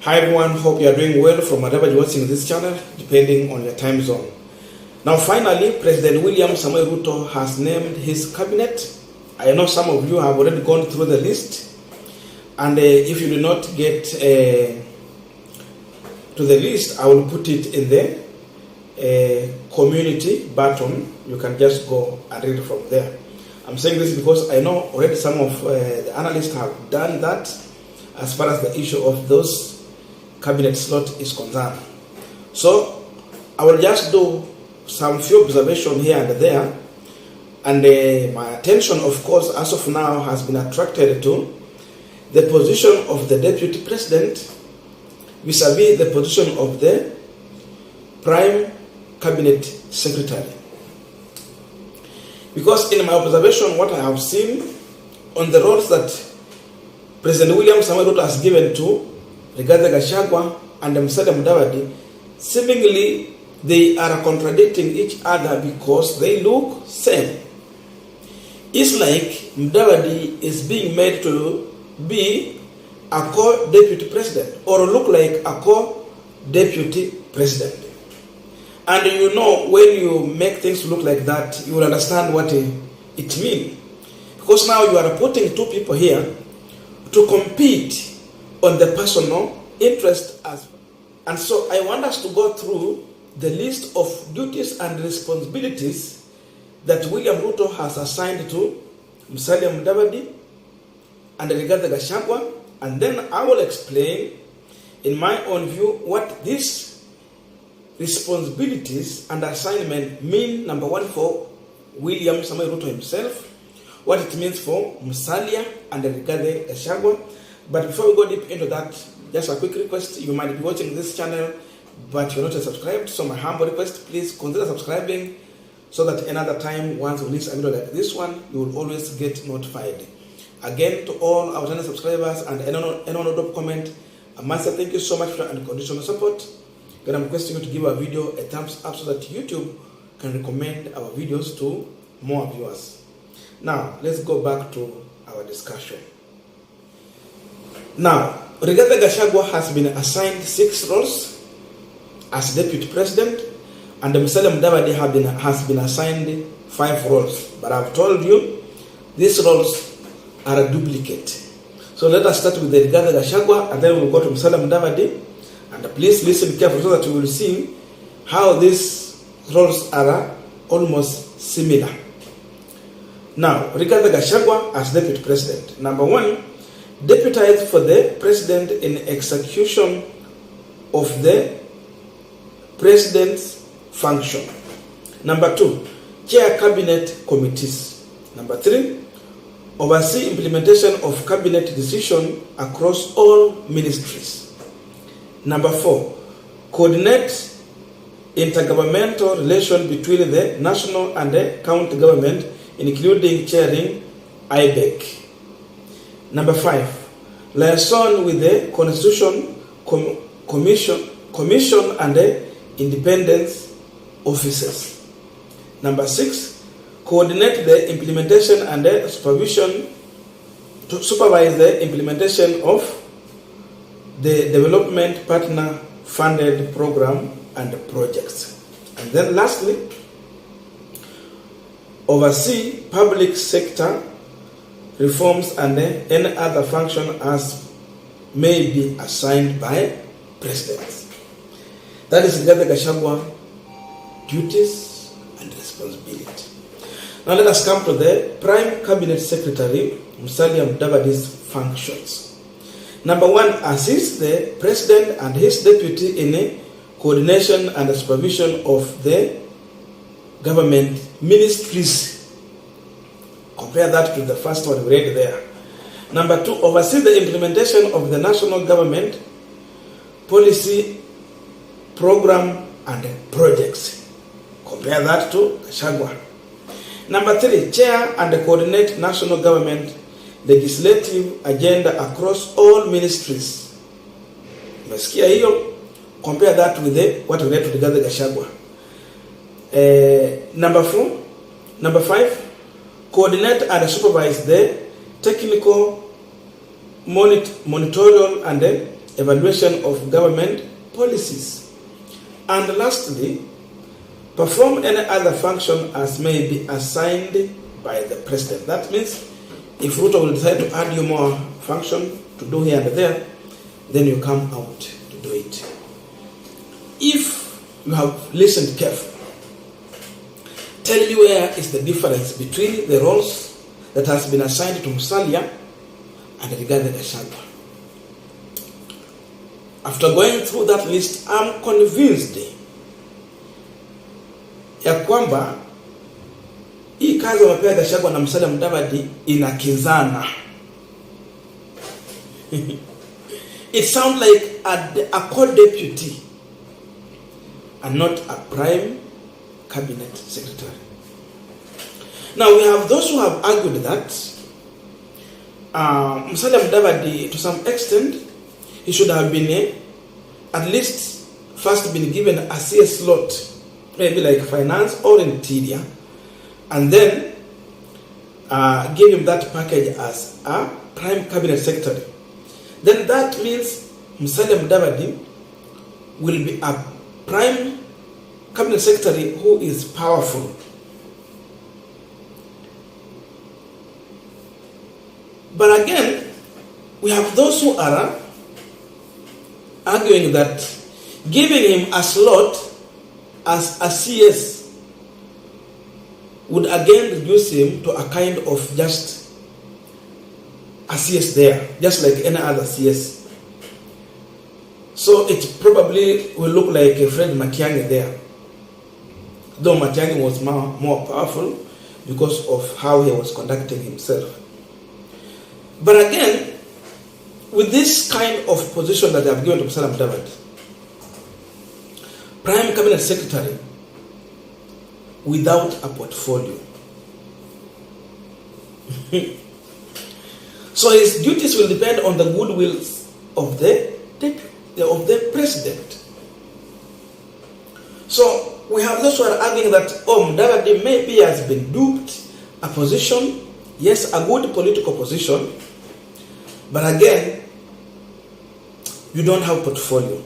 Hi everyone, hope you are doing well from wherever you're watching this channel, depending on your time zone. Now finally, President William Samoei Ruto has named his cabinet. I know some of you have already gone through the list, and if you do not get to the list, I will put it in the community button. You can just go and read from there. I'm saying this because I know already some of the analysts have done that as far as the issue of those cabinet slot is concerned. So I will just do some few observations here and there, and my attention, of course, as of now has been attracted to the position of the deputy president vis-a-vis the position of the prime cabinet secretary. Because in my observation, what I have seen on the roles that President William Samoei Ruto has given to Gachagua and Musalia, seemingly they are contradicting each other because they look same. It's like Mudavadi is being made to be a co-deputy president or look like a co-deputy president. And you know, when you make things look like that, you will understand what it means. Because now you are putting two people here to compete on the personal interest. And so I want us to go through the list of duties and responsibilities that William Ruto has assigned to Musalia and Gachagua, and then I will explain in my own view what these responsibilities and assignment mean, number one, for William Samoei Ruto himself, what it means for Musalia and Gachagua. But before we go deep into that, just a quick request. You might be watching this channel but you're not subscribed, so my humble request, please consider subscribing so that another time once we release a video like this one, you will always get notified. Again, to all our channel subscribers and anyone who drop comment, I must say thank you so much for your unconditional support. Then I'm requesting you to give our video a thumbs up so that YouTube can recommend our videos to more viewers. Now, let's go back to our discussion. Now, Gachagua has been assigned 6 roles as deputy president, and Musalia has been assigned 5 roles. But I've told you, these roles are a duplicate. So let us start with the Gachagua, and then we'll go to Musalia. And please listen carefully so that you will see how these roles are almost similar. Now, Gachagua as deputy president. Number 1, deputize for the president in execution of the president's function. Number 2, chair cabinet committees. Number 3, oversee implementation of cabinet decision across all ministries. Number 4, coordinate intergovernmental relation between the national and the county government, including chairing IBEC. Number 5, liaison with the Constitution Commission and the independence officers. Number 6, coordinate the implementation and the supervision to supervise the implementation of the development partner funded program and projects. And then lastly, oversee public sector reforms and any other function as may be assigned by presidents. That is Gachagua duties and responsibility. Now let us come to the Prime Cabinet Secretary Musalia Mudavadi's functions. Number 1, assist the president and his deputy in coordination and supervision of the government ministries. Compare that to the first one we read there. Number 2, oversee the implementation of the national government policy, program and projects. Compare that to Gachagua. Number 3, chair and coordinate national government legislative agenda across all ministries. Umesikia hiyo? Compare that with what we read to the Gachagua. Number 5, coordinate and supervise the technical, monitorial and evaluation of government policies. And lastly, perform any other function as may be assigned by the president. That means if Ruto will decide to add you more function to do here and there, then you come out to do it. If you have listened carefully, tell me where is the difference between the roles that has been assigned to Musalia and regarding Gachagua. After going through that list, I'm convinced ya kwamba hii kazi wamepea Gachagua na Musalia Mudavadi inakinzana. It sounds like a co-deputy and not a prime cabinet secretary. Now we have those who have argued that Musalia Mudavadi, to some extent, he should have been at least first been given a CS slot, maybe like finance or interior, and then give him that package as a prime cabinet secretary. Then that means Musalia Mudavadi will be a prime cabinet secretary who is powerful. But again, we have those who are arguing that giving him a slot as a CS would again reduce him to a kind of just a CS there, just like any other CS. So it probably will look like a Fred Matiang'i there, though Matiang'i was more powerful because of how he was conducting himself. But again, with this kind of position that they have given to Musalia Mudavadi, Prime Cabinet Secretary without a portfolio. So his duties will depend on the goodwill of the president. So we have those who are arguing that Mudavadi maybe has been duped a position, yes, a good political position, but again, you don't have portfolio.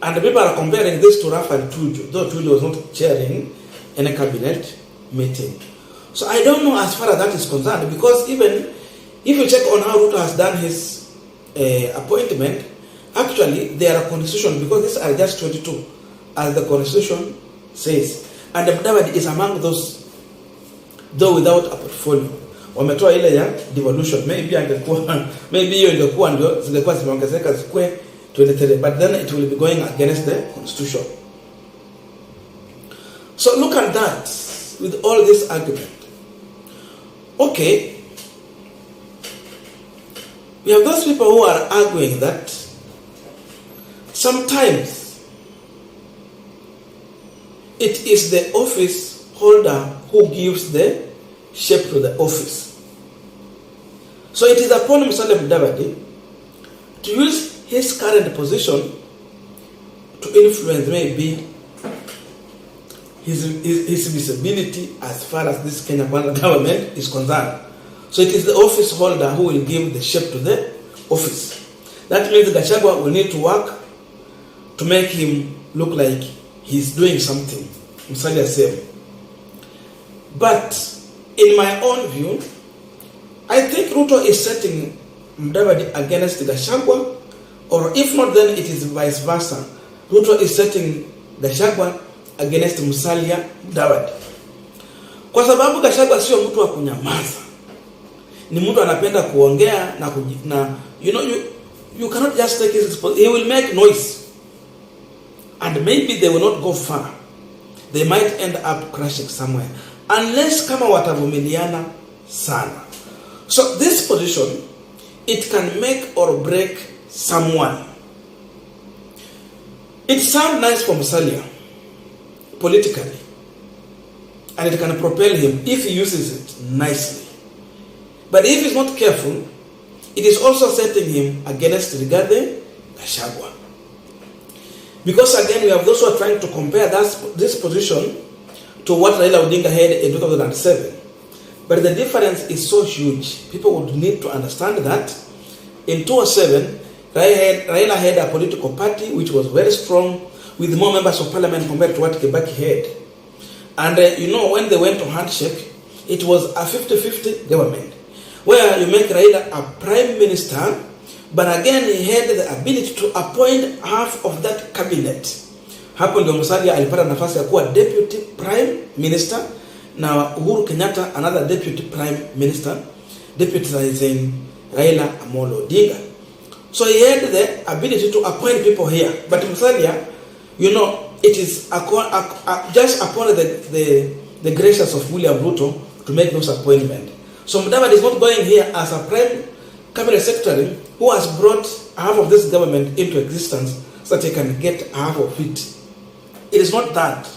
And people are comparing this to Raphael Tuju, though Tuju was not chairing any cabinet meeting. So I don't know as far as that is concerned, because even if you check on how Ruto has done his appointment, actually there are constitutions, because these are just 22, as the constitution says. And the Mudavadi is among those, though without a portfolio. Wametoa ile ya devolution, maybe hiyo ingekuwa ndio zingekuwa zimeongezeka zikwe 23, but then it will be going against the constitution. So look at that with all this argument. Okay, we have those people who are arguing that sometimes it is the office holder who gives the shape to the office. So it is upon Musalia Mudavadi to use his current position to influence maybe his visibility as far as this Kenya government is concerned. So it is the office holder who will give the shape to the office. That means Gachagua will need to work to make him look like he's doing something. Musalia said. But in my own view, I think Ruto is setting Mudavadi against Gachagua, or if not, then it is vice versa. Ruto is setting Gachagua against Musalia Mudavadi. Kwa sababu Gachagua sio mtu wa kunyamaza. Ni mtu anapenda kuongea na you cannot just take his response. He will make noise. And maybe they will not go far. They might end up crashing somewhere. Unless kama watavumiliana sana. So this position, it can make or break someone. It sounds nice for Musalia politically, and it can propel him if he uses it nicely. But if he's not careful, it is also setting him against Rigathi Gachagua. Because again, we have those who are trying to compare this position to what Railaodinga had in 2007. But the difference is so huge. People would need to understand that in 2007, Raila had a political party which was very strong, with more members of parliament compared to what Kibaki had. And when they went to handshake, it was a 50-50 government, where you make Raila a prime minister, but again he had the ability to appoint half of that cabinet. Hapo ndio Musalia alipata nafasi ya kuwa deputy prime minister, na Uhuru Kenyatta another deputy prime minister, deputizing Raila Amolo Odinga. So he had the ability to appoint people here. But Musalia, it is just upon the gracious of William Ruto to make those appointments. So Mudavadi is not going here as a prime cabinet secretary who has brought half of this government into existence so that he can get half of it. It is not that.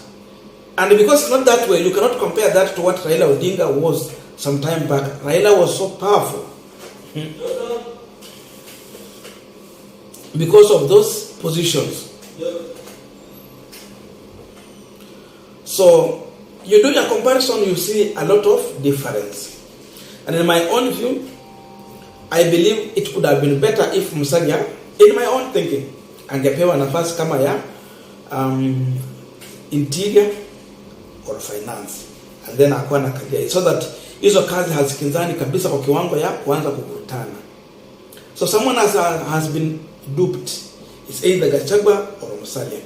And because it's not that way, you cannot compare that to what Raila Odinga was some time back. Raila was so powerful because of those positions. So you do your comparison, you see a lot of difference. And in my own view, I believe it could have been better if Musalia, in my own thinking, angepewa nafasi kama ya interior or finance, and then akuwa na kadia, so that hizo kazi hazikinzani kabisa kwa kiwango ya kuanza kukutana. So someone has been duped. It's either Gachagua or Musalia.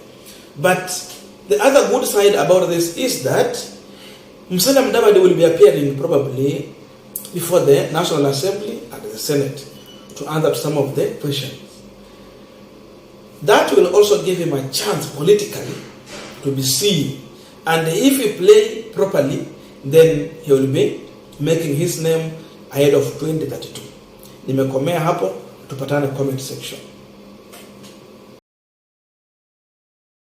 But the other good side about this is that Musalia Mudavadi will be appearing probably before the National Assembly and the Senate to answer to some of the questions. That will also give him a chance politically to be seen. And if he play properly, then he will be making his name ahead of 2032. Nimekomea hapo, tupatane comment section.